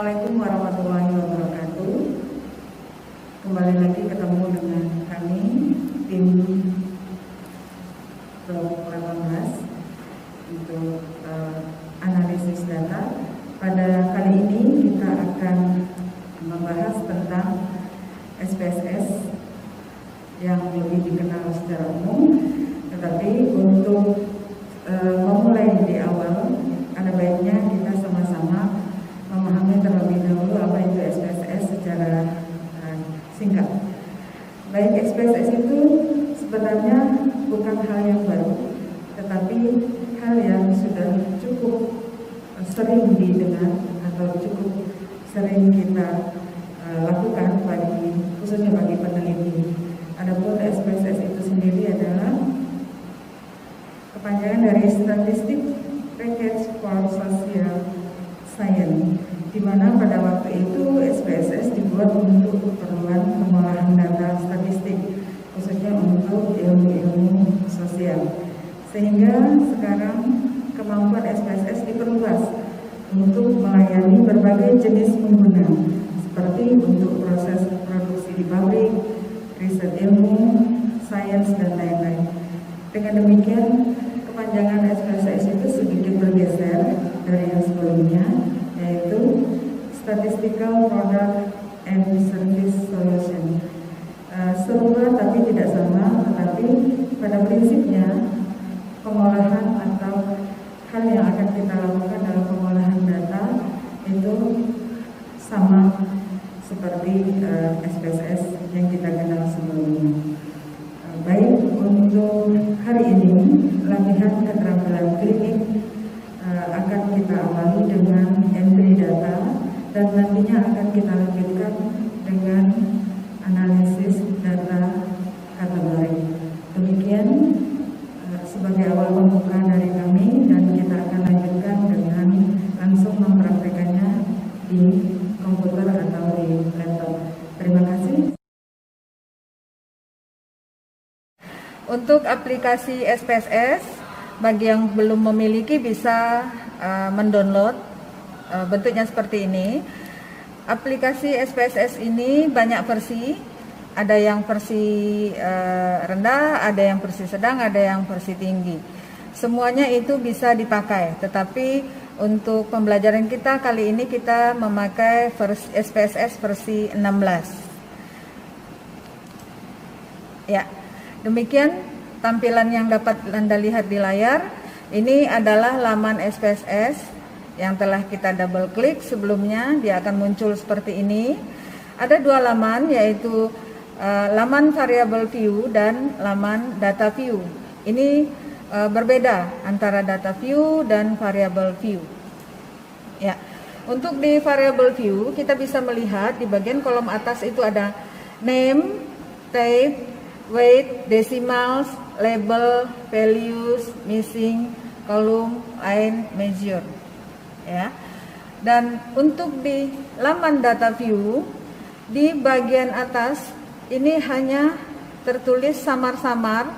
Assalamualaikum warahmatullahi wabarakatuh. Kembali lagi ketemu dengan kami tim blok 18 untuk analisis data. Pada kali ini kita akan membahas tentang SPSS yang lebih dikenal secara umum, tetapi untuk memulai di awal, ada baiknya kita sama-sama memahami terlebih dahulu apa itu SPSS secara singkat. Baik, SPSS itu sebenarnya bukan hal yang baru, tetapi hal yang sudah cukup sering didengar atau cukup sering kita lakukan khususnya bagi peneliti. Adapun SPSS itu sendiri adalah kepanjangan dari Statistic Package for Social Science, di mana pada waktu itu SPSS dibuat untuk keperluan pengolahan data statistik, khususnya untuk ilmu-ilmu sosial. Sehingga sekarang kemampuan SPSS diperluas untuk melayani berbagai jenis pengguna, seperti untuk proses produksi di pabrik, riset ilmu, sains, dan lain-lain. Dengan demikian, kepanjangan SPSS itu sedikit bergeser dari yang sebelumnya, yaitu Statistical Product and Service Solution. Serupa tapi tidak sama, tetapi pada prinsipnya pengolahan atau hal yang akan kita lakukan dalam pengolahan data itu sama seperti SPSS yang kita kenal sebelumnya. Baik, untuk hari ini latihan keterampilan klinik akan kita awali dengan entry data dan nantinya akan kita lanjutkan dengan analisis data kategori. Demikian sebagai awal pembuka dari kami, dan kita akan lanjutkan dengan langsung mempraktekannya di komputer atau di laptop. Terima kasih. Untuk aplikasi SPSS, bagi yang belum memiliki bisa mendownload, bentuknya seperti ini. Aplikasi SPSS ini banyak versi, ada yang versi rendah, ada yang versi sedang, ada yang versi tinggi. Semuanya itu bisa dipakai, tetapi untuk pembelajaran kita kali ini kita memakai SPSS versi 16. Ya. Demikian tampilan yang dapat Anda lihat di layar. Ini adalah laman SPSS yang telah kita double klik sebelumnya. Dia akan muncul seperti ini. Ada dua laman, yaitu laman variable view dan laman data view. Ini berbeda antara data view dan variable view. Ya, untuk di variable view kita bisa melihat di bagian kolom atas itu ada name, type, weight, decimals, label, values, missing, column, line, measure. Ya. Dan untuk di laman data view, di bagian atas ini hanya tertulis samar-samar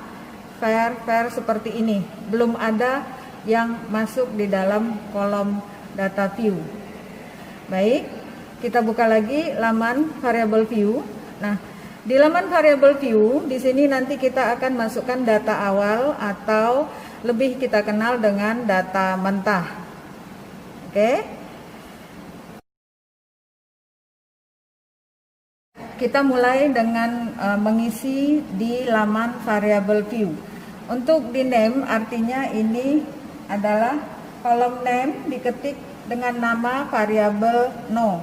var seperti ini. Belum ada yang masuk di dalam kolom data view. Baik, kita buka lagi laman variable view. Nah, di laman variable view, di sini nanti kita akan masukkan data awal atau lebih kita kenal dengan data mentah. Oke. Kita mulai dengan mengisi di laman variable view. Untuk di name artinya ini adalah kolom name diketik dengan nama variabel no.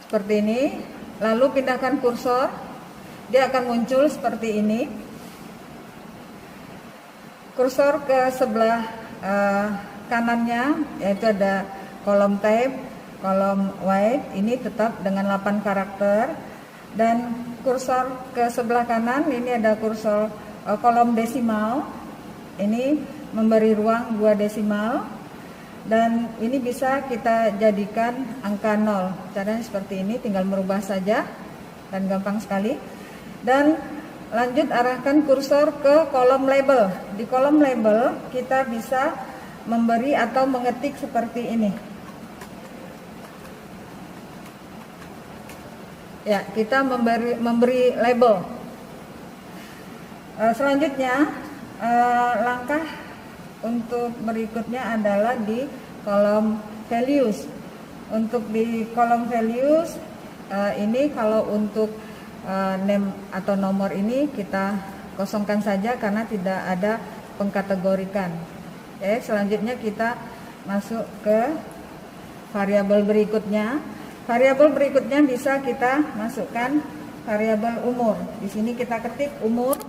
Seperti ini. Lalu pindahkan kursor, dia akan muncul seperti ini. Kursor ke sebelah kanannya, yaitu ada kolom type, kolom weight, ini tetap dengan 8 karakter. Dan kursor ke sebelah kanan, ini ada kursor kolom desimal, ini memberi ruang 2 desimal. Dan ini bisa kita jadikan angka 0. Caranya seperti ini, tinggal merubah saja dan gampang sekali. Dan lanjut arahkan kursor ke kolom label. Di kolom label kita bisa memberi atau mengetik seperti ini. Ya, kita memberi label. Selanjutnya langkah untuk berikutnya adalah di kolom values. Untuk di kolom values ini kalau untuk name atau nomor ini kita kosongkan saja karena tidak ada pengkategorikan. Oke, selanjutnya kita masuk ke variabel berikutnya. Variabel berikutnya bisa kita masukkan variabel umur. Di sini kita ketik umur.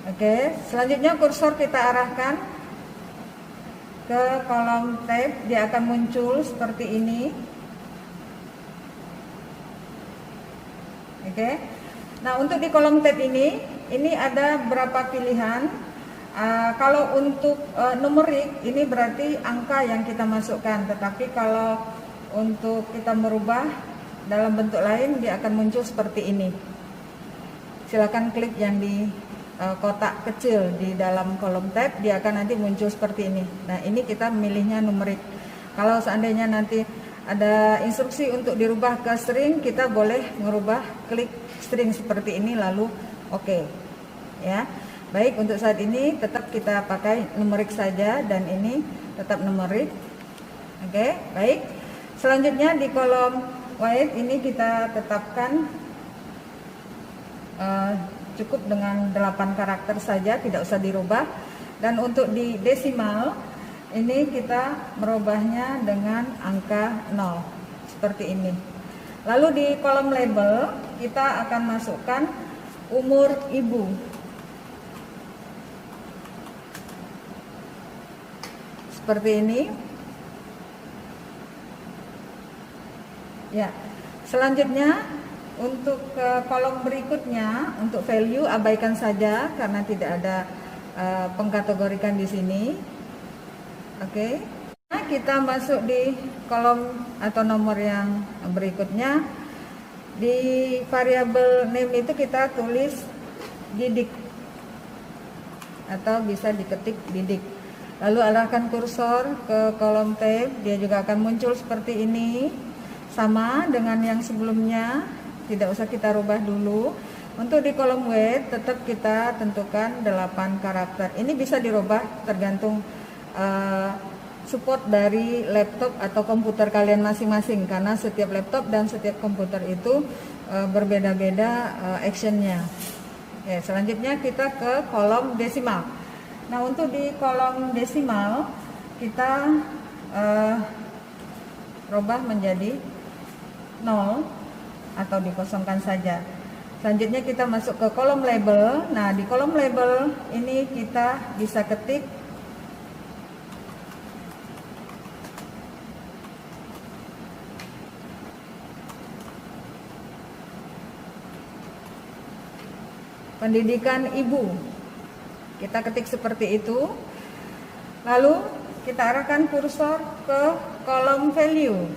Oke, selanjutnya kursor kita arahkan ke kolom tab, dia akan muncul seperti ini. Oke. Nah, untuk di kolom tab ini ada berapa pilihan. Kalau untuk numerik ini berarti angka yang kita masukkan, tetapi kalau untuk kita merubah dalam bentuk lain dia akan muncul seperti ini. Silakan klik yang di kotak kecil di dalam kolom tab, dia akan nanti muncul seperti ini. Nah, ini kita memilihnya numerik. Kalau seandainya nanti ada instruksi untuk dirubah ke string, kita boleh merubah klik string seperti ini lalu oke. Ya. Baik, untuk saat ini tetap kita pakai numerik saja dan ini tetap numerik. Oke, baik. Selanjutnya di kolom white ini kita tetapkan cukup dengan 8 karakter saja, tidak usah dirubah. Dan untuk di desimal ini kita merubahnya dengan angka 0 seperti ini. Lalu di kolom label kita akan masukkan umur ibu. Seperti ini. Ya. Selanjutnya untuk kolom berikutnya untuk value abaikan saja karena tidak ada pengkategorikan di sini. Oke. Nah, kita masuk di kolom atau nomor yang berikutnya. Di variabel name itu kita tulis Didik atau bisa diketik Didik. Lalu arahkan kursor ke kolom tab, dia juga akan muncul seperti ini. Sama dengan yang sebelumnya, tidak usah kita rubah dulu. Untuk di kolom weight tetap kita tentukan 8 karakter. Ini bisa dirubah tergantung support dari laptop atau komputer kalian masing-masing, karena setiap laptop dan setiap komputer itu berbeda-beda actionnya. Ya, selanjutnya kita ke kolom desimal. Nah, untuk di kolom desimal kita rubah menjadi 0 atau dikosongkan saja. Selanjutnya kita masuk ke kolom label. Nah, di kolom label ini kita bisa ketik pendidikan ibu. Kita ketik seperti itu. Lalu kita arahkan kursor ke kolom value.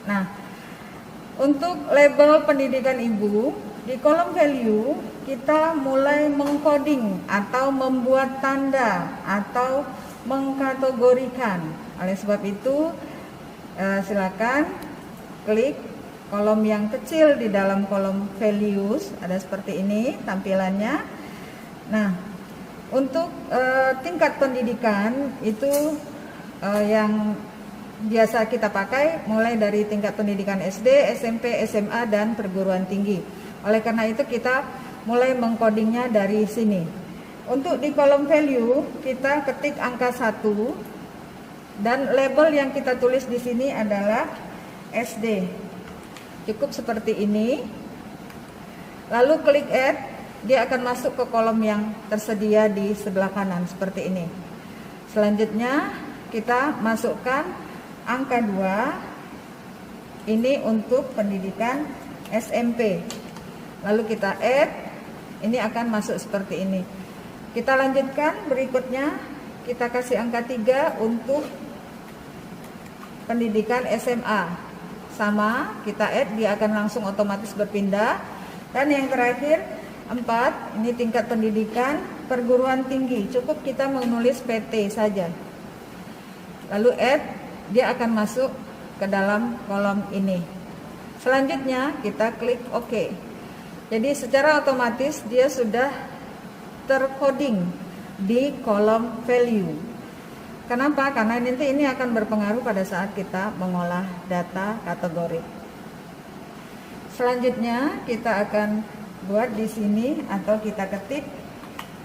Nah, untuk label pendidikan ibu, di kolom value kita mulai mengcoding atau membuat tanda atau mengkategorikan. Oleh sebab itu, silakan klik kolom yang kecil di dalam kolom values, ada seperti ini tampilannya. Nah, untuk tingkat pendidikan itu yang biasa kita pakai mulai dari tingkat pendidikan SD, SMP, SMA, dan perguruan tinggi. Oleh karena itu kita mulai mengcodingnya dari sini. Untuk di kolom value kita ketik angka 1 dan label yang kita tulis di sini adalah SD. Cukup seperti ini. Lalu klik add, dia akan masuk ke kolom yang tersedia di sebelah kanan seperti ini. Selanjutnya kita masukkan angka 2 ini untuk pendidikan SMP. Lalu kita add, ini akan masuk seperti ini. Kita lanjutkan berikutnya, kita kasih angka 3 untuk pendidikan SMA. Sama, kita add, dia akan langsung otomatis berpindah. Dan yang terakhir 4, ini tingkat pendidikan perguruan tinggi. Cukup kita menulis PT saja. Lalu add, dia akan masuk ke dalam kolom ini. Selanjutnya kita klik OK. Jadi secara otomatis dia sudah tercoding di kolom value. Kenapa? Karena nanti ini akan berpengaruh pada saat kita mengolah data kategori. Selanjutnya kita akan buat di sini atau kita ketik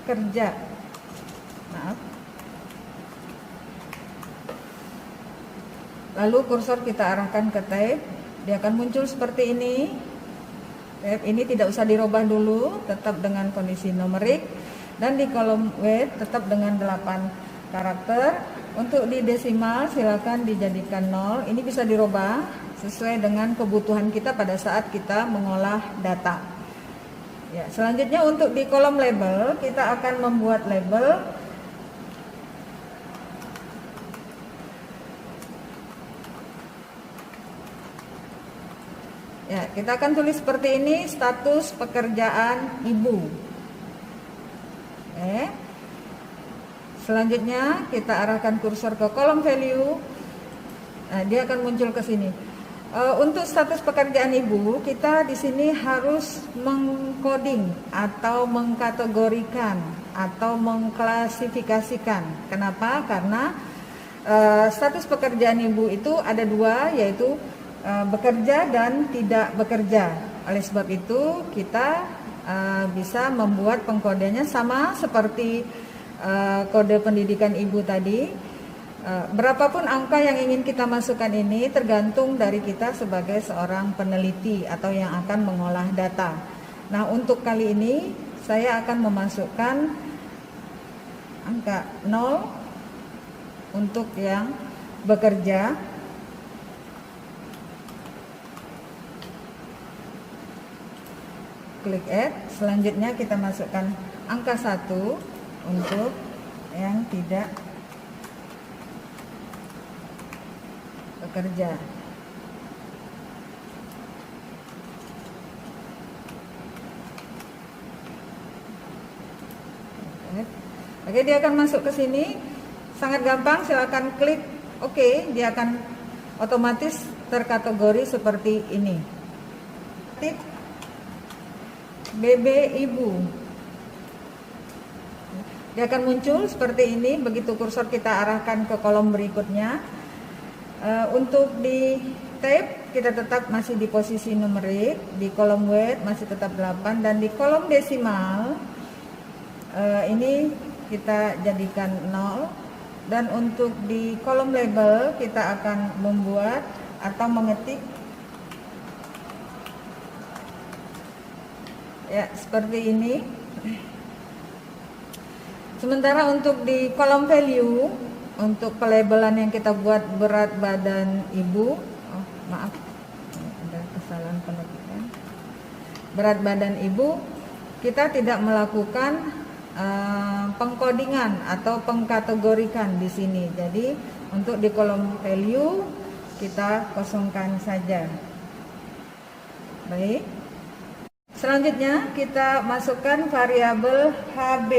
kerja. Maaf. Lalu kursor kita arahkan ke tab, dia akan muncul seperti ini. Tab ini tidak usah dirubah dulu, tetap dengan kondisi numerik, dan di kolom weight tetap dengan 8 karakter. Untuk di desimal silakan dijadikan 0. Ini bisa dirubah sesuai dengan kebutuhan kita pada saat kita mengolah data. Ya, selanjutnya untuk di kolom label kita akan membuat label. Ya, kita akan tulis seperti ini, status pekerjaan ibu. Selanjutnya kita arahkan kursor ke kolom value. Nah, dia akan muncul ke sini. Untuk status pekerjaan ibu, kita di sini harus mengcoding atau mengkategorikan atau mengklasifikasikan. Kenapa? Karena status pekerjaan ibu itu ada dua, yaitu bekerja dan tidak bekerja. Oleh sebab itu kita bisa membuat pengkodenya sama seperti kode pendidikan ibu tadi. Berapapun angka yang ingin kita masukkan ini tergantung dari kita sebagai seorang peneliti atau yang akan mengolah data. Nah, untuk kali ini saya akan memasukkan angka 0 untuk yang bekerja. Klik add. Selanjutnya kita masukkan angka 1 untuk yang tidak bekerja. Oke, dia akan masuk ke sini. Sangat gampang, silakan klik OK, dia akan otomatis terkategori seperti ini. Tip BB ibu. Dia akan muncul seperti ini begitu kursor kita arahkan ke kolom berikutnya. Untuk di tab kita tetap masih di posisi numerik, di kolom weight masih tetap 8, dan di kolom desimal ini kita jadikan 0, dan untuk di kolom label kita akan membuat atau mengetik ya seperti ini. Sementara untuk di kolom value, untuk pelabelan yang kita buat berat badan ibu, maaf, ada kesalahan penetikan. Berat badan ibu, kita tidak melakukan pengkodingan atau pengkategorikan di sini. Jadi untuk di kolom value kita kosongkan saja. Baik. Selanjutnya kita masukkan variabel HB.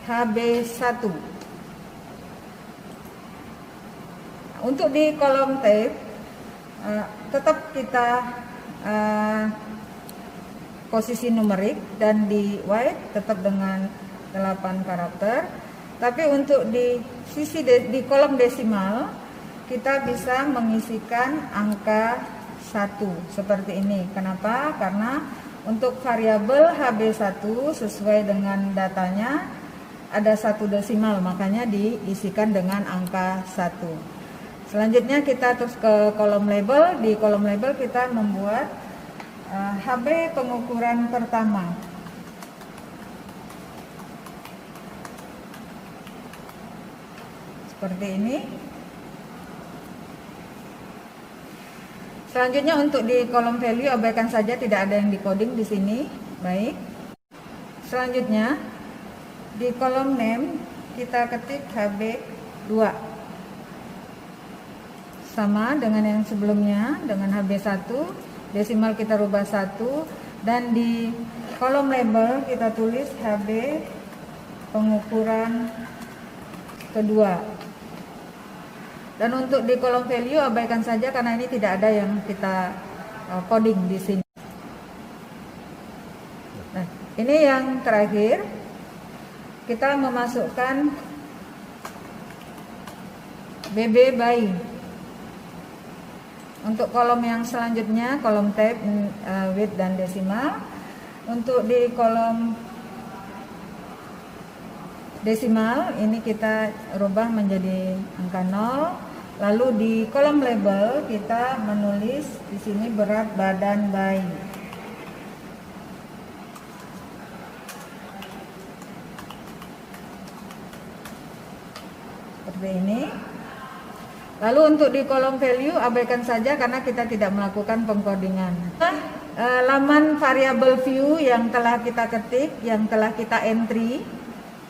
HB1. Untuk di kolom tab tetap kita posisi numerik, dan di white tetap dengan 8 karakter. Tapi untuk di sisi di kolom desimal kita bisa mengisikan angka 1 seperti ini. Kenapa? Karena untuk variabel HB1 sesuai dengan datanya ada 1 desimal, makanya diisikan dengan angka 1. Selanjutnya kita terus ke kolom label. Di kolom label kita membuat HB pengukuran pertama. Seperti ini. Selanjutnya untuk di kolom value abaikan saja, tidak ada yang di-coding di sini. Baik. Selanjutnya di kolom name kita ketik HB2. Sama dengan yang sebelumnya, dengan HB1, desimal kita rubah 1, dan di kolom label kita tulis HB pengukuran kedua. Dan untuk di kolom value abaikan saja karena ini tidak ada yang kita coding di sini. Nah, ini yang terakhir. Kita memasukkan BB bayi. Untuk kolom yang selanjutnya, kolom tab, width dan desimal. Untuk di kolom desimal ini kita rubah menjadi angka 0. Lalu di kolom label kita menulis di sini berat badan bayi. Seperti ini. Lalu untuk di kolom value abaikan saja karena kita tidak melakukan pengkodingan. Laman variabel view yang telah kita ketik, yang telah kita entry,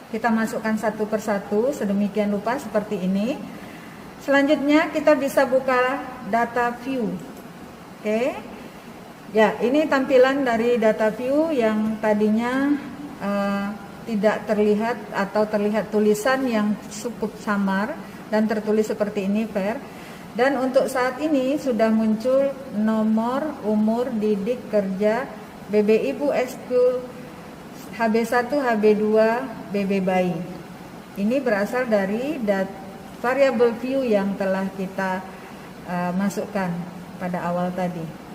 kita masukkan satu persatu sedemikian rupa seperti ini. Selanjutnya kita bisa buka data view. Oke. Ya, ini tampilan dari data view yang tadinya tidak terlihat atau terlihat tulisan yang cukup samar dan tertulis seperti ini fair. Dan untuk saat ini sudah muncul nomor, umur, didik, kerja, BB ibu, ekskul, HB1, HB2, BB bayi. Ini berasal dari variabel view yang telah kita masukkan pada awal tadi.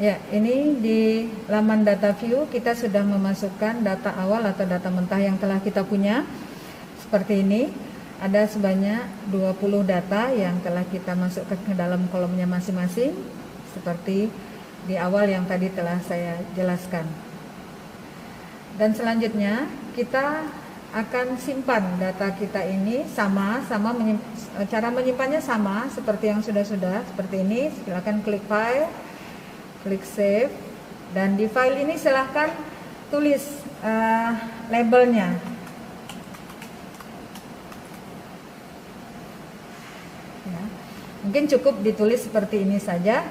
Ya, ini di laman data view kita sudah memasukkan data awal atau data mentah yang telah kita punya. Seperti ini, ada sebanyak 20 data yang telah kita masukkan ke dalam kolomnya masing-masing. Seperti di awal yang tadi telah saya jelaskan. Dan selanjutnya kita akan simpan data kita ini cara menyimpannya sama seperti yang sudah-sudah seperti ini. Silakan klik file, klik save, dan di file ini silahkan tulis labelnya. Ya, mungkin cukup ditulis seperti ini saja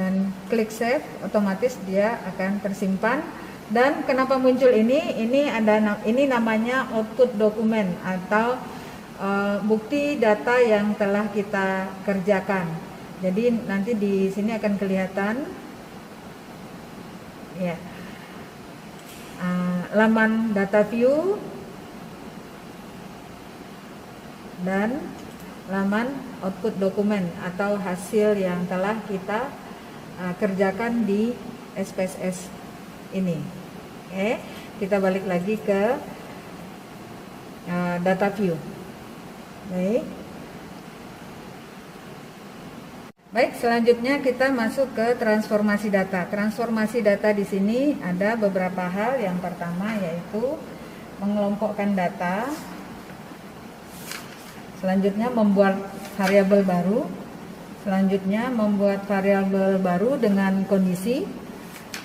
dan klik save, otomatis dia akan tersimpan. Dan kenapa muncul ini? Ini namanya output dokumen atau bukti data yang telah kita kerjakan. Jadi nanti di sini akan kelihatan ya laman data view dan laman output dokumen atau hasil yang telah kita kerjakan di SPSS ini. Oke, kita balik lagi ke data view. Baik, selanjutnya kita masuk ke transformasi data. Transformasi data di sini ada beberapa hal. Yang pertama yaitu mengelompokkan data. Selanjutnya membuat variabel baru. Selanjutnya membuat variabel baru dengan kondisi.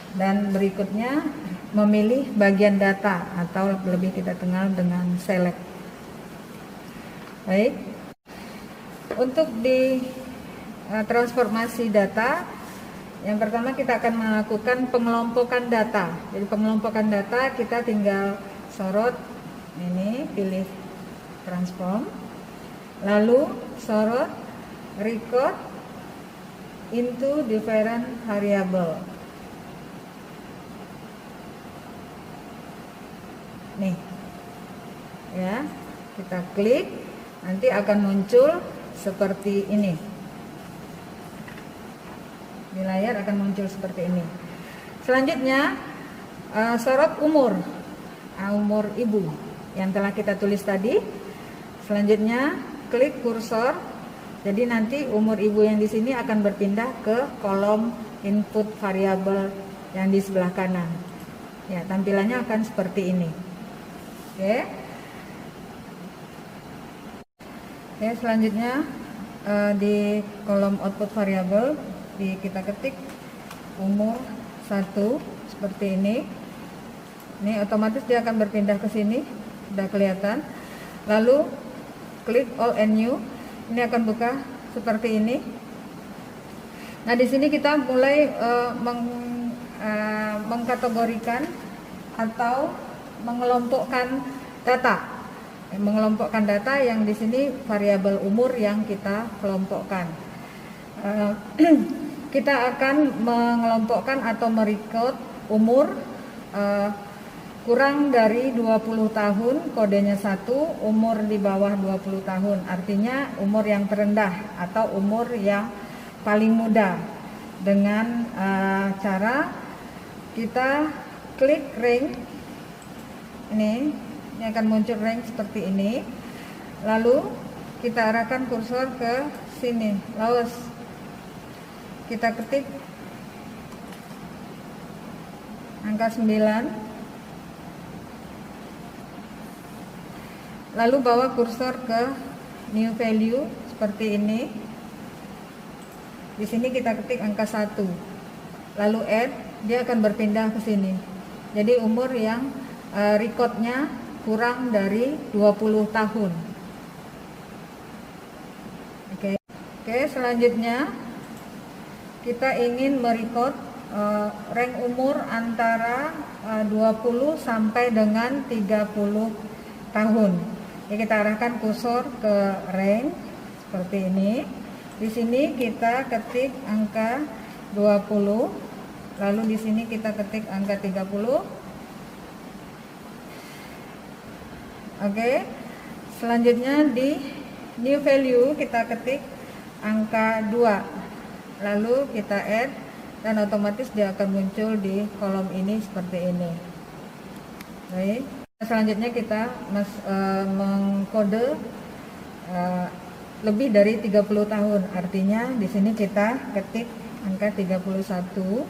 Dan berikutnya memilih bagian data atau lebih kita kenal dengan select. Baik. Untuk di transformasi data, yang pertama kita akan melakukan pengelompokan data. Jadi pengelompokan data kita tinggal sorot ini, pilih transform, lalu sorot record into different variable. Nih, ya, kita klik, nanti akan muncul seperti ini. Di layar akan muncul seperti ini. Selanjutnya sorot umur ibu yang telah kita tulis tadi. Selanjutnya klik kursor. Jadi nanti umur ibu yang di sini akan berpindah ke kolom input variabel yang di sebelah kanan. Ya, tampilannya akan seperti ini. Oke. Ya, selanjutnya di kolom output variabel kita ketik umur 1 seperti ini. Ini otomatis dia akan berpindah ke sini, sudah kelihatan. Lalu klik all and new. Ini akan buka seperti ini. Nah, di sini kita mulai mengkategorikan atau mengelompokkan data. mengelompokkan data yang di sini variabel umur yang kita kelompokkan. Kita akan mengelompokkan atau merecord umur kurang dari 20 tahun, kodenya 1, umur di bawah 20 tahun, artinya umur yang terendah atau umur yang paling muda. Dengan cara kita klik rank, ini akan muncul rank seperti ini. Lalu kita arahkan kursor ke sini, lalu kita ketik angka 9. Lalu bawa kursor ke new value seperti ini. Di sini kita ketik angka 1. Lalu add, dia akan berpindah ke sini. Jadi umur yang recordnya kurang dari 20 tahun. Oke, selanjutnya kita ingin merecord rank umur antara 20 sampai dengan 30 tahun. Jadi kita arahkan kursor ke rank seperti ini. Di sini kita ketik angka 20, lalu di sini kita ketik angka 30. Oke. Selanjutnya di new value kita ketik angka 2. Lalu kita add dan otomatis dia akan muncul di kolom ini seperti ini. Baik. Selanjutnya kita mengkode lebih dari 30 tahun. Artinya di sini kita ketik angka 31.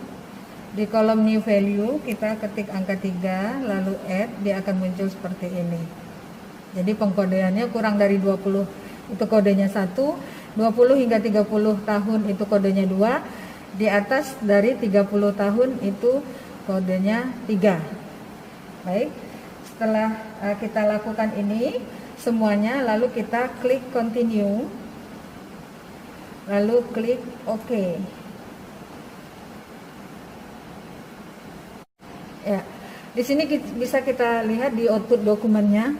Di kolom new value kita ketik angka 3, lalu add, dia akan muncul seperti ini. Jadi pengkodeannya kurang dari 20 itu kodenya 1, 20 hingga 30 tahun itu kodenya 2, di atas dari 30 tahun itu kodenya 3. Baik. Setelah kita lakukan ini semuanya, lalu kita klik continue, lalu klik OK. Ya, di sini bisa kita lihat di output dokumennya,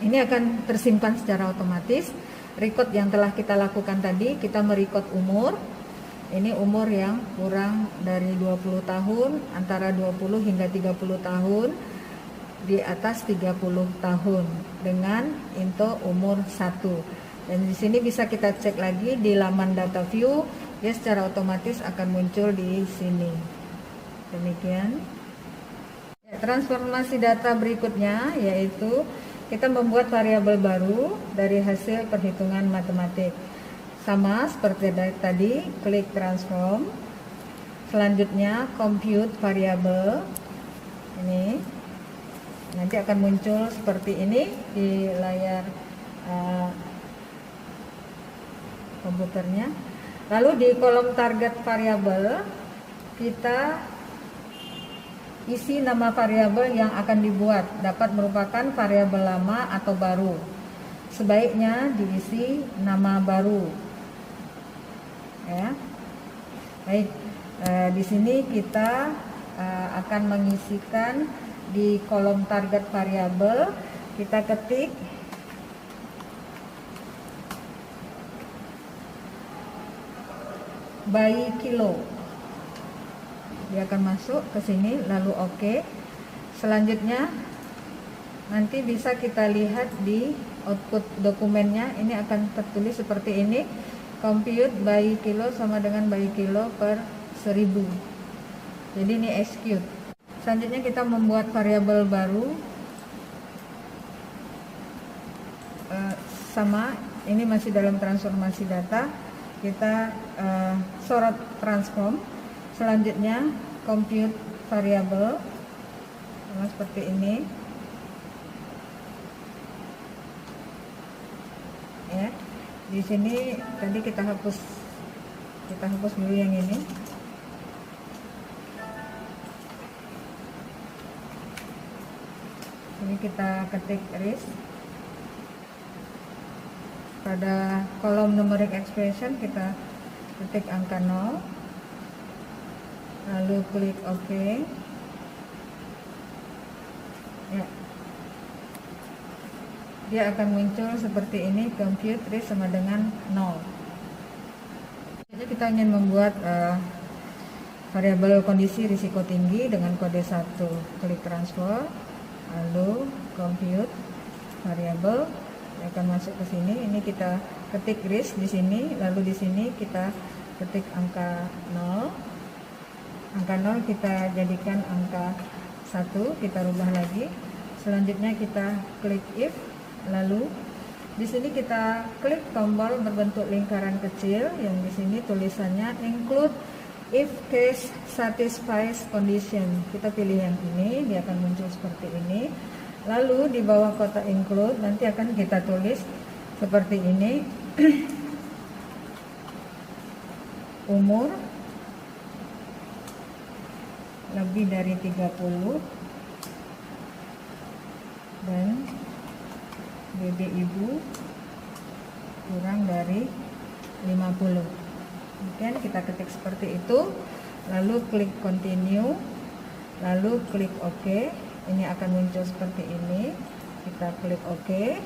ini akan tersimpan secara otomatis. Record yang telah kita lakukan tadi, kita merecord umur. Ini umur yang kurang dari 20 tahun, antara 20 hingga 30 tahun. Di atas 30 tahun dengan into umur 1. Dan di sini bisa kita cek lagi di laman data view, dia secara otomatis akan muncul di sini. Demikian. Ya, transformasi data berikutnya yaitu kita membuat variabel baru dari hasil perhitungan matematik. Sama seperti tadi, klik transform. Selanjutnya compute variabel. Ini nanti akan muncul seperti ini di layar komputernya. Lalu di kolom target variabel kita isi nama variabel yang akan dibuat, dapat merupakan variabel lama atau baru. Sebaiknya diisi nama baru. Ya. Baik. Di sini kita akan mengisikan di kolom target variabel, kita ketik by kilo. Dia akan masuk ke sini, lalu OK. Selanjutnya nanti bisa kita lihat di output dokumennya, ini akan tertulis seperti ini, compute by kilo sama dengan by kilo per 1000. Jadi ini execute. Selanjutnya kita membuat variabel baru, sama, ini masih dalam transformasi data. Kita sorot transform. Selanjutnya compute variabel, sama seperti ini. Ya, di sini tadi kita hapus dulu yang ini. Ini kita ketik list. Pada kolom numeric expression kita ketik angka 0. Lalu klik OK. Ya. dia akan muncul seperti ini, compute risk sama dengan 0. Jadi kita ingin membuat variabel kondisi risiko tinggi dengan kode 1, klik transfer, lalu compute variabel, akan masuk ke sini. Ini kita ketik risk di sini, lalu di sini kita ketik angka 0. Angka 0 kita jadikan angka 1, kita rubah lagi. Selanjutnya kita klik if, lalu di sini kita klik tombol berbentuk lingkaran kecil yang di sini tulisannya include if case satisfies condition. Kita pilih yang ini, dia akan muncul seperti ini. Lalu di bawah kotak include nanti akan kita tulis seperti ini. Umur lebih dari 30 dan BB ibu kurang dari 50. Kemudian kita ketik seperti itu, lalu klik continue, lalu klik OK. Ini akan muncul seperti ini. Kita klik OK,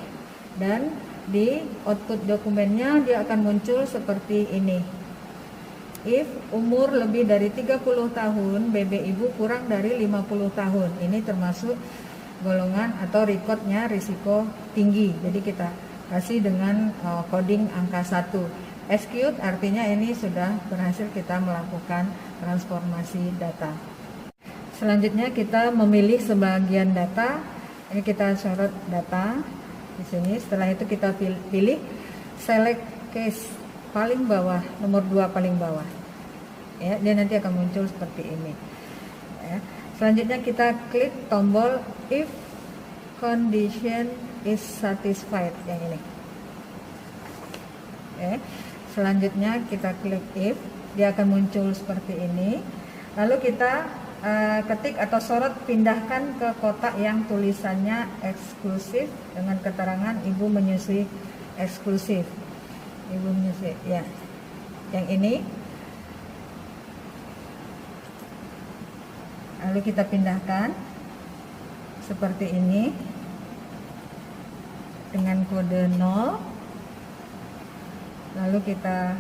dan di output dokumennya dia akan muncul seperti ini. If umur lebih dari 30 tahun, BB ibu kurang dari 50 tahun. Ini termasuk golongan atau recordnya risiko tinggi. Jadi kita kasih dengan coding angka 1. Execute artinya ini sudah berhasil kita melakukan transformasi data. Selanjutnya kita memilih sebagian data. Ini kita sorot data di sini. Setelah itu kita pilih select case paling bawah, nomor 2 paling bawah. Ya, dia nanti akan muncul seperti ini. Ya. Selanjutnya kita klik tombol if condition is satisfied, yang ini. Ya. Selanjutnya kita klik if, dia akan muncul seperti ini. Lalu kita ketik atau sorot pindahkan ke kotak yang tulisannya eksklusif dengan keterangan ibu menyusui eksklusif. Ibu menyusui, ya. Yang ini. Lalu kita pindahkan seperti ini dengan kode 0. Lalu kita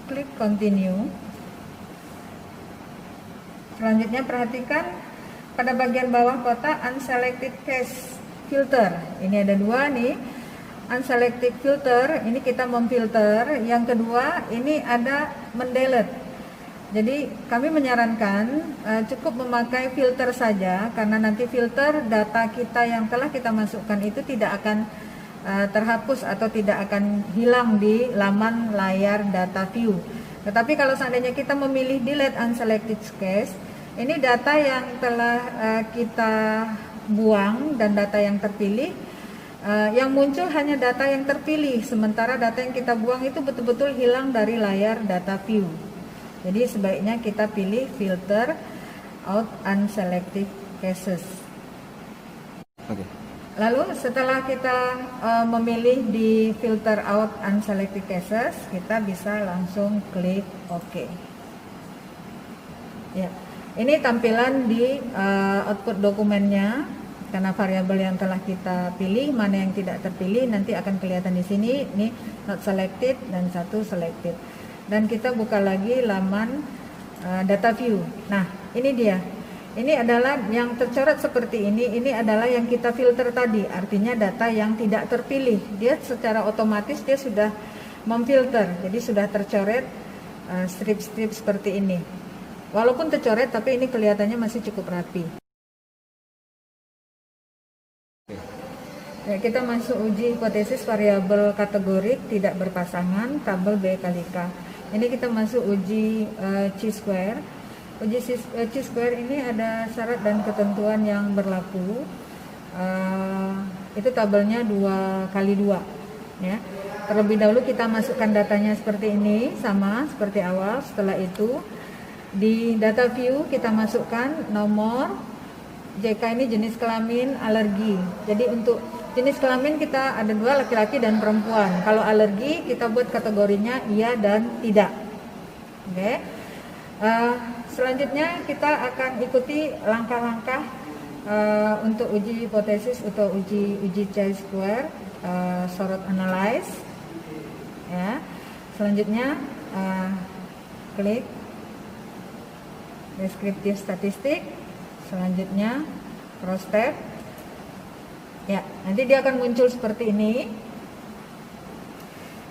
klik continue. Selanjutnya perhatikan pada bagian bawah kotak unselected case filter. Ini ada 2 nih. Unselected filter, ini kita memfilter. Yang kedua, ini ada mendelete. Jadi kami menyarankan cukup memakai filter saja, karena nanti filter data kita yang telah kita masukkan itu tidak akan terhapus atau tidak akan hilang di laman layar data view. Tetapi kalau seandainya kita memilih delete unselected case, ini data yang telah kita buang dan data yang terpilih, yang muncul hanya data yang terpilih, sementara data yang kita buang itu betul-betul hilang dari layar data view. Jadi sebaiknya kita pilih filter out unselected cases. Oke. Lalu setelah kita memilih di filter out unselected cases, kita bisa langsung klik OK. Ya, ini tampilan di output dokumennya. Karena variabel yang telah kita pilih, mana yang tidak terpilih nanti akan kelihatan di sini. Ini not selected dan 1 selected. Dan kita buka lagi laman data view. Nah, ini dia. Ini adalah yang tercoret seperti ini. Ini adalah yang kita filter tadi. Artinya data yang tidak terpilih. Dia secara otomatis dia sudah memfilter. Jadi sudah tercoret strip-strip seperti ini. Walaupun tercoret, tapi ini kelihatannya masih cukup rapi. Ya, kita masuk uji hipotesis variabel kategorik tidak berpasangan tabel B kali K. Ini kita masuk uji chi-square. Uji chi-square ini ada syarat dan ketentuan yang berlaku. Itu tabelnya 2 kali 2. Ya. Terlebih dahulu kita masukkan datanya seperti ini, sama seperti awal. Setelah itu di data view kita masukkan nomor, JK ini jenis kelamin, alergi. Jadi untuk jenis kelamin kita ada 2, laki-laki dan perempuan. Kalau alergi kita buat kategorinya iya dan tidak. Oke. Selanjutnya kita akan ikuti langkah-langkah untuk uji hipotesis atau uji chi-square, sorot analyze. Ya. Selanjutnya klik deskriptif statistik. Selanjutnya cross tab. Ya, nanti dia akan muncul seperti ini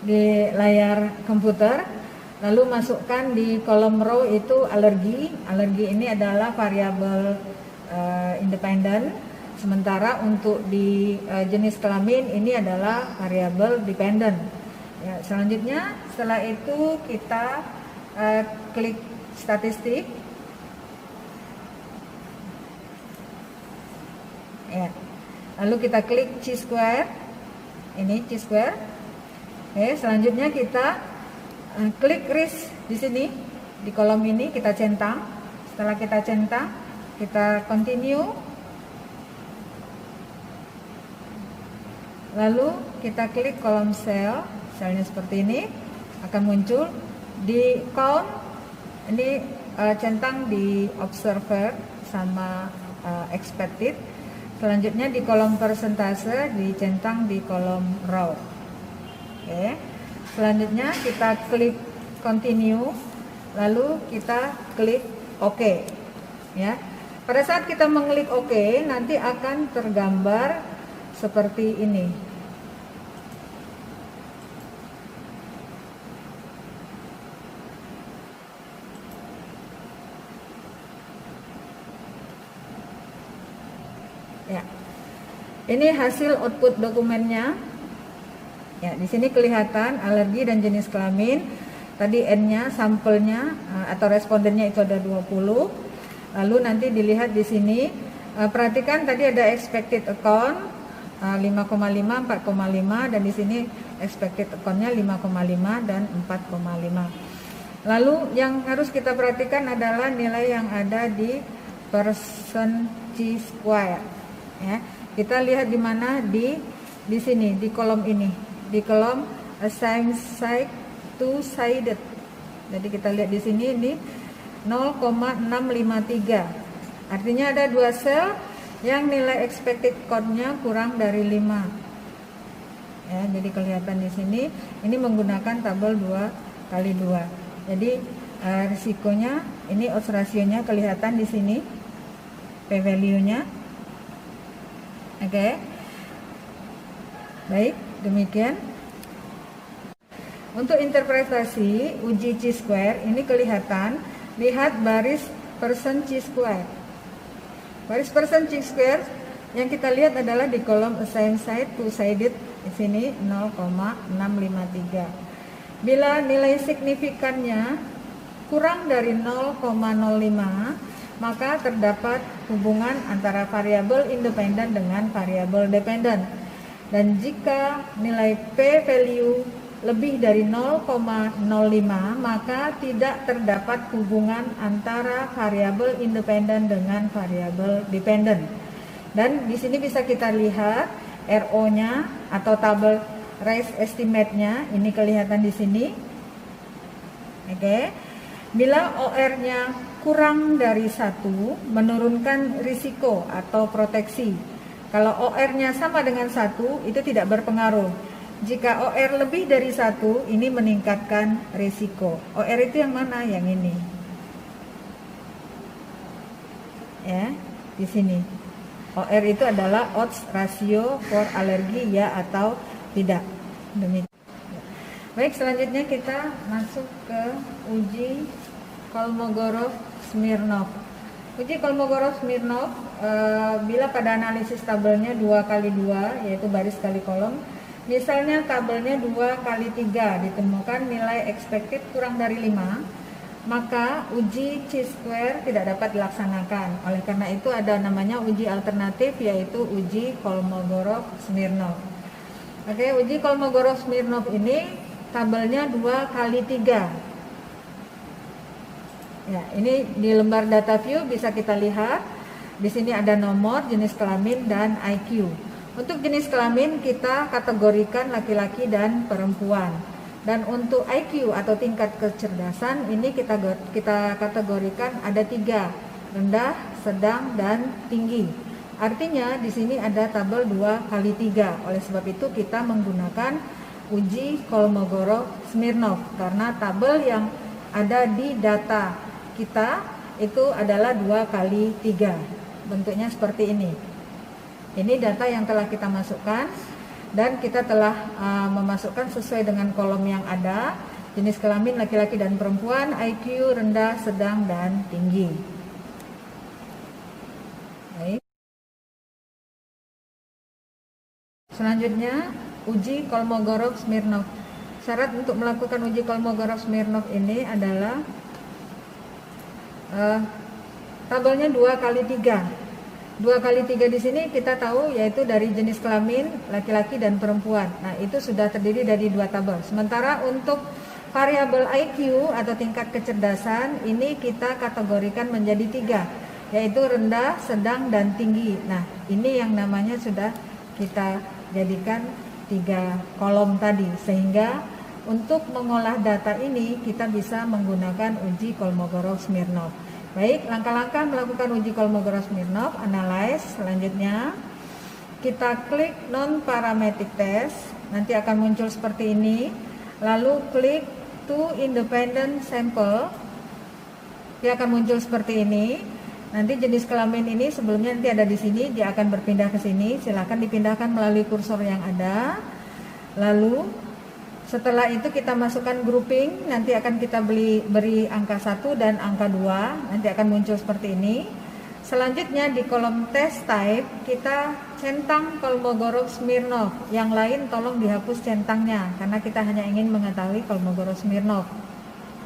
di layar komputer. Lalu masukkan di kolom row itu alergi. Alergi ini adalah variabel independen. Sementara untuk di jenis kelamin ini adalah variabel dependen. Ya, selanjutnya setelah itu kita klik statistik. Ya. Lalu kita klik chi-square. Ini chi-square. Oke, selanjutnya kita klik RIS di sini di kolom ini kita centang. Setelah kita centang, kita continue. Lalu kita klik kolom sel. Selnya seperti ini akan muncul di count. Ini centang di observer sama expected. Selanjutnya di kolom persentase dicentang di kolom row. Oke. Selanjutnya kita klik continue, lalu kita klik OK. Ya. Pada saat kita mengklik OK, nanti akan tergambar seperti ini. Ya. Ini hasil output dokumennya. Ya, di sini kelihatan alergi dan jenis kelamin. Tadi N-nya, sampelnya atau respondennya itu ada 20. Lalu nanti dilihat di sini, perhatikan tadi ada expected account 5,5, 4,5 dan di sini expected account-nya 5,5 dan 4,5. Lalu yang harus kita perhatikan adalah nilai yang ada di percent chi-square. Ya, kita lihat di mana di sini di kolom ini, di kolom assign side two sided. Jadi kita lihat di sini ini 0,653. Artinya ada dua sel yang nilai expected count-nya kurang dari 5. Ya, jadi kelihatan di sini ini menggunakan tabel 2x2. Jadi risikonya ini odds rasionya kelihatan di sini, p-value-nya. Oke. Baik, demikian. Untuk interpretasi uji chi-square ini kelihatan, lihat baris percent chi-square. Baris percent chi-square yang kita lihat adalah di kolom assign side two sided di sini 0,653. Bila nilai signifikannya kurang dari 0,05, maka terdapat hubungan antara variabel independen dengan variabel dependen. Dan jika nilai p-value lebih dari 0,05, maka tidak terdapat hubungan antara variabel independen dengan variabel dependen. Dan di sini bisa kita lihat RO-nya atau tabel race estimate-nya, ini kelihatan di sini. Oke. Bila OR-nya kurang dari 1, menurunkan risiko atau proteksi. Kalau OR-nya sama dengan 1, itu tidak berpengaruh. Jika OR lebih dari 1, ini meningkatkan risiko. OR itu yang mana? Yang ini. Ya, di sini. OR itu adalah odds ratio for alergi, ya atau tidak. Demikian. Baik, selanjutnya kita masuk ke uji Kolmogorov-Smirnov. Uji Kolmogorov-Smirnov bila pada analisis tabelnya 2x2, yaitu baris kali kolom. Misalnya tabelnya 2x3 ditemukan nilai expected kurang dari 5, maka uji chi-square tidak dapat dilaksanakan. Oleh karena itu ada namanya uji alternatif, yaitu uji Kolmogorov-Smirnov. Oke, uji Kolmogorov-Smirnov ini tabelnya 2x3. Ya, ini di lembar data view bisa kita lihat. Di sini ada nomor, jenis kelamin, dan IQ. Untuk jenis kelamin kita kategorikan laki-laki dan perempuan. Dan untuk IQ atau tingkat kecerdasan ini kita kategorikan ada 3, rendah, sedang, dan tinggi. Artinya di sini ada tabel 2 kali 3. Oleh sebab itu kita menggunakan uji Kolmogorov-Smirnov karena tabel yang ada di data kita itu adalah 2 kali 3. Bentuknya seperti ini. Ini data yang telah kita masukkan dan kita telah memasukkan sesuai dengan kolom yang ada. Jenis kelamin laki-laki dan perempuan, IQ rendah, sedang, dan tinggi. Baik. Selanjutnya, uji Kolmogorov-Smirnov. Syarat untuk melakukan uji Kolmogorov-Smirnov ini adalah tabelnya 2 kali 3. 2 kali 3 di sini kita tahu yaitu dari jenis kelamin laki-laki dan perempuan. Nah, itu sudah terdiri dari 2 tabel. Sementara untuk variabel IQ atau tingkat kecerdasan ini kita kategorikan menjadi 3, yaitu rendah, sedang, dan tinggi. Nah, ini yang namanya sudah kita jadikan 3 kolom tadi, sehingga untuk mengolah data ini kita bisa menggunakan uji Kolmogorov-Smirnov. Baik, langkah-langkah melakukan uji Kolmogorov-Smirnov, analyze. Selanjutnya kita klik non-parametric test, nanti akan muncul seperti ini. Lalu klik to independent sample, dia akan muncul seperti ini. Nanti jenis kelamin ini sebelumnya nanti ada di sini, dia akan berpindah ke sini. Silakan dipindahkan melalui kursor yang ada. Lalu setelah itu kita masukkan grouping, nanti akan kita beri angka 1 dan angka 2, nanti akan muncul seperti ini. Selanjutnya di kolom test type kita centang Kolmogorov-Smirnov. Yang lain tolong dihapus centangnya karena kita hanya ingin mengetahui Kolmogorov-Smirnov.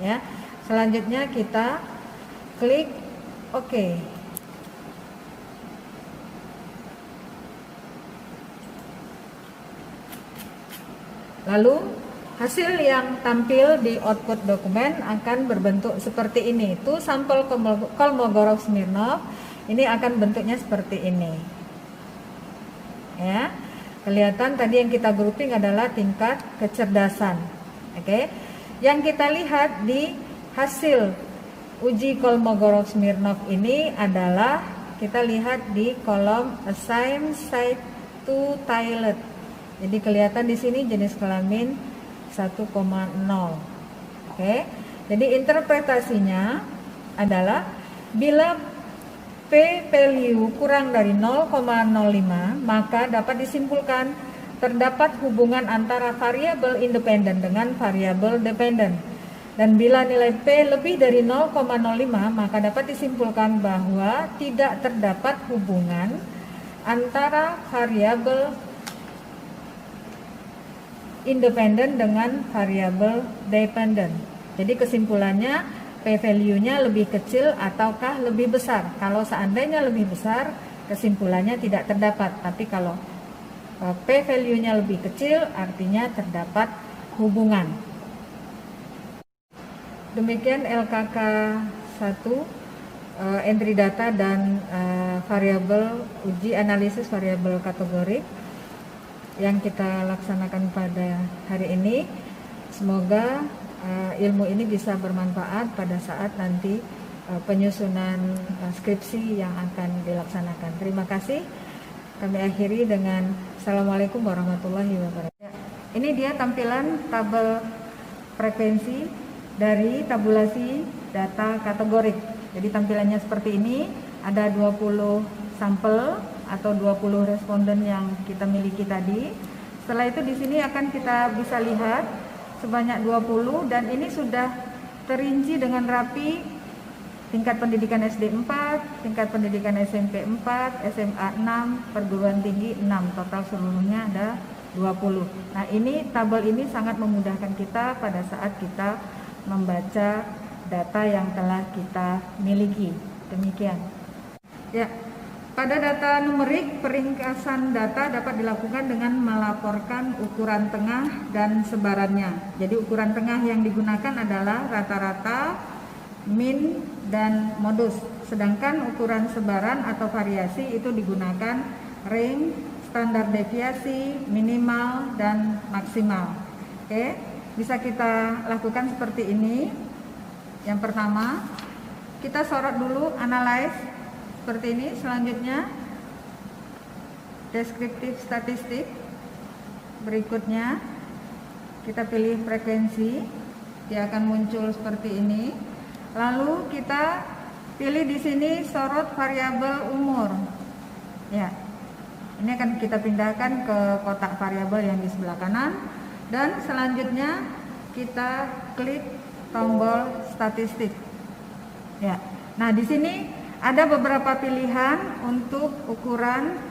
Ya. Selanjutnya kita klik OK. Lalu hasil yang tampil di output dokumen akan berbentuk seperti ini. Itu sampel Kolmogorov-Smirnov. Ini akan bentuknya seperti ini. Ya. Kelihatan tadi yang kita grouping adalah tingkat kecerdasan. Oke. Yang kita lihat di hasil uji Kolmogorov-Smirnov ini adalah kita lihat di kolom assign site to toilet. Jadi kelihatan di sini jenis kelamin 1,0. Oke. Jadi interpretasinya adalah bila P value kurang dari 0,05 maka dapat disimpulkan terdapat hubungan antara variabel independen dengan variabel dependen. Dan bila nilai P lebih dari 0,05 maka dapat disimpulkan bahwa tidak terdapat hubungan antara variabel independen dengan variabel dependen. Jadi kesimpulannya P value-nya lebih kecil ataukah lebih besar. Kalau seandainya lebih besar, kesimpulannya tidak terdapat. Tapi kalau P value-nya lebih kecil, artinya terdapat hubungan. Demikian LKK 1, entry data dan variabel uji analisis variabel kategorik yang kita laksanakan pada hari ini. Semoga ilmu ini bisa bermanfaat pada saat nanti penyusunan skripsi yang akan dilaksanakan. Terima kasih. Kami akhiri dengan Assalamualaikum warahmatullahi wabarakatuh. Ini dia tampilan tabel frekuensi dari tabulasi data kategorik. Jadi tampilannya seperti ini. Ada 20 sampel atau 20 responden yang kita miliki tadi. Setelah itu di sini akan kita bisa lihat sebanyak 20 dan ini sudah terinci dengan rapi tingkat pendidikan SD 4, tingkat pendidikan SMP 4, SMA 6, perguruan tinggi 6. Total seluruhnya ada 20. Nah, ini tabel ini sangat memudahkan kita pada saat kita membaca data yang telah kita miliki. Demikian. Ya. Pada data numerik, peringkasan data dapat dilakukan dengan melaporkan ukuran tengah dan sebarannya. Jadi ukuran tengah yang digunakan adalah rata-rata, min, dan modus. Sedangkan ukuran sebaran atau variasi itu digunakan range, standar deviasi, minimal, dan maksimal. Oke, bisa kita lakukan seperti ini. Yang pertama, kita sorot dulu analyze. Seperti ini. Selanjutnya deskriptif statistik. Berikutnya kita pilih frekuensi, dia akan muncul seperti ini. Lalu kita pilih di sini sorot variabel umur. Ya, ini akan kita pindahkan ke kotak variabel yang di sebelah kanan, dan selanjutnya kita klik tombol statistik. Ya, nah di sini ada beberapa pilihan untuk ukuran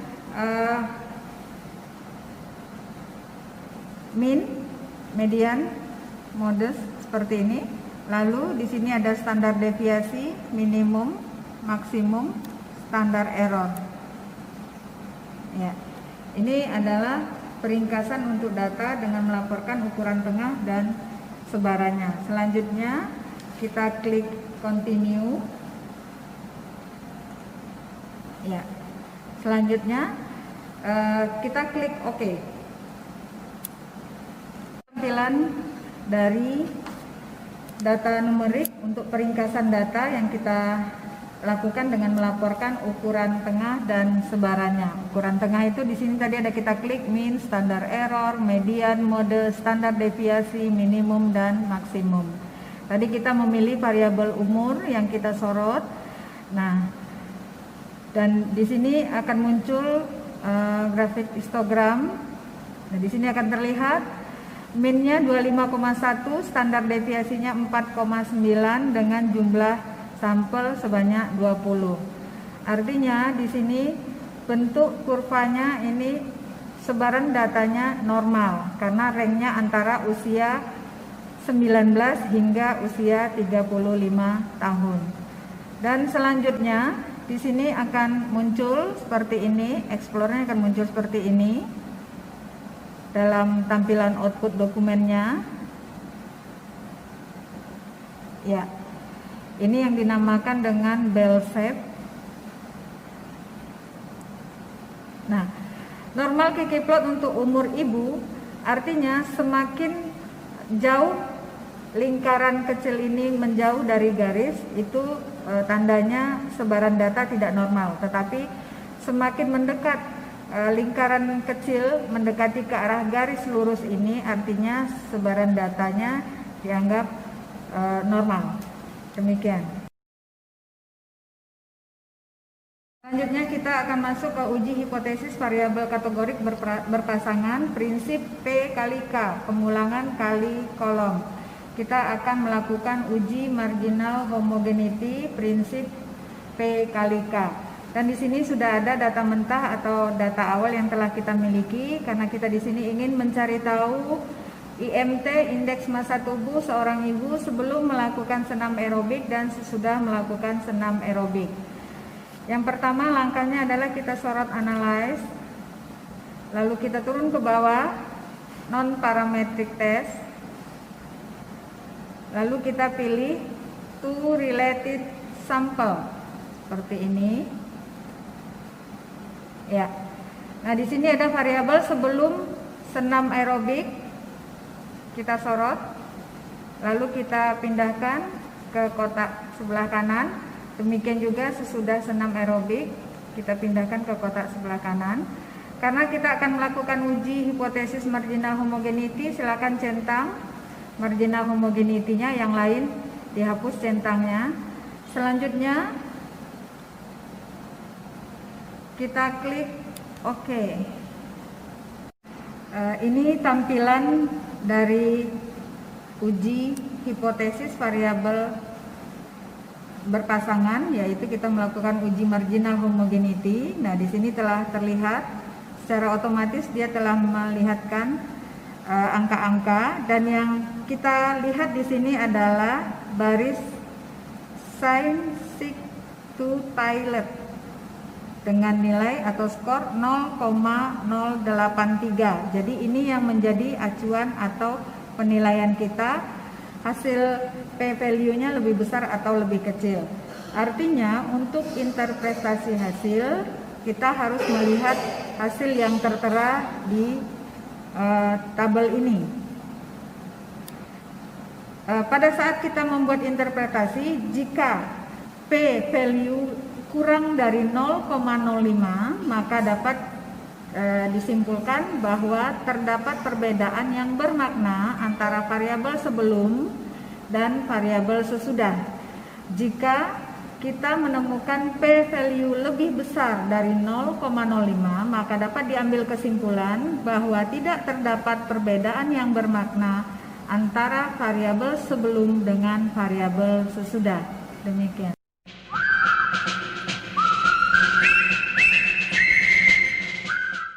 min, median, modus seperti ini. Lalu di sini ada standar deviasi, minimum, maksimum, standar error. Ya, ini adalah peringkasan untuk data dengan melaporkan ukuran tengah dan sebarannya. Selanjutnya kita klik continue. Ya, selanjutnya kita klik OK. Tampilan dari data numerik untuk peringkasan data yang kita lakukan dengan melaporkan ukuran tengah dan sebarannya. Ukuran tengah itu di sini tadi ada kita klik min, standar error, median, mode, standar deviasi, minimum dan maksimum. Tadi kita memilih variabel umur yang kita sorot. Nah, dan di sini akan muncul grafik histogram. Nah, di sini akan terlihat minnya 25,1, standar deviasinya 4,9 dengan jumlah sampel sebanyak 20. Artinya di sini bentuk kurvanya ini sebaran datanya normal karena ranknya antara usia 19 hingga usia 35 tahun. Dan selanjutnya di sini akan muncul seperti ini, explore-nya akan muncul seperti ini dalam tampilan output dokumennya. Ya, ini yang dinamakan dengan bell shape. Nah, normal KK plot untuk umur ibu artinya semakin jauh lingkaran kecil ini menjauh dari garis, itu tandanya sebaran data tidak normal. Tetapi semakin mendekat lingkaran kecil mendekati ke arah garis lurus ini, artinya sebaran datanya dianggap normal. Demikian. Selanjutnya kita akan masuk ke uji hipotesis variabel kategorik berpasangan prinsip P kali K, pengulangan kali kolom. Kita akan melakukan uji marginal homogeneity prinsip P kali K. Dan di sini sudah ada data mentah atau data awal yang telah kita miliki, karena kita di sini ingin mencari tahu IMT, indeks massa tubuh seorang ibu sebelum melakukan senam aerobik dan sesudah melakukan senam aerobik. Yang pertama langkahnya adalah kita sorot analyze, lalu kita turun ke bawah non parametric test, lalu kita pilih to related sample seperti ini. Ya, nah di sini ada variabel sebelum senam aerobik, kita sorot, lalu kita pindahkan ke kotak sebelah kanan. Demikian juga sesudah senam aerobik, kita pindahkan ke kotak sebelah kanan. Karena kita akan melakukan uji hipotesis marginal homogeneity, silakan centang marginal homogeneity-nya, yang lain dihapus centangnya. Selanjutnya kita klik OK. Ini tampilan dari uji hipotesis variabel berpasangan, yaitu kita melakukan uji marginal homogeneity. Nah, di sini telah terlihat secara otomatis dia telah melihatkan angka-angka, dan yang kita lihat di sini adalah baris sin sig to Taylor dengan nilai atau skor 0,083. Jadi ini yang menjadi acuan atau penilaian kita, hasil P value-nya lebih besar atau lebih kecil. Artinya untuk interpretasi hasil kita harus melihat hasil yang tertera di tabel ini. Pada saat kita membuat interpretasi, jika P value kurang dari 0,05 maka dapat disimpulkan bahwa terdapat perbedaan yang bermakna antara variabel sebelum dan variabel sesudah. Jika kita menemukan p-value lebih besar dari 0,05, maka dapat diambil kesimpulan bahwa tidak terdapat perbedaan yang bermakna antara variabel sebelum dengan variabel sesudah. Demikian.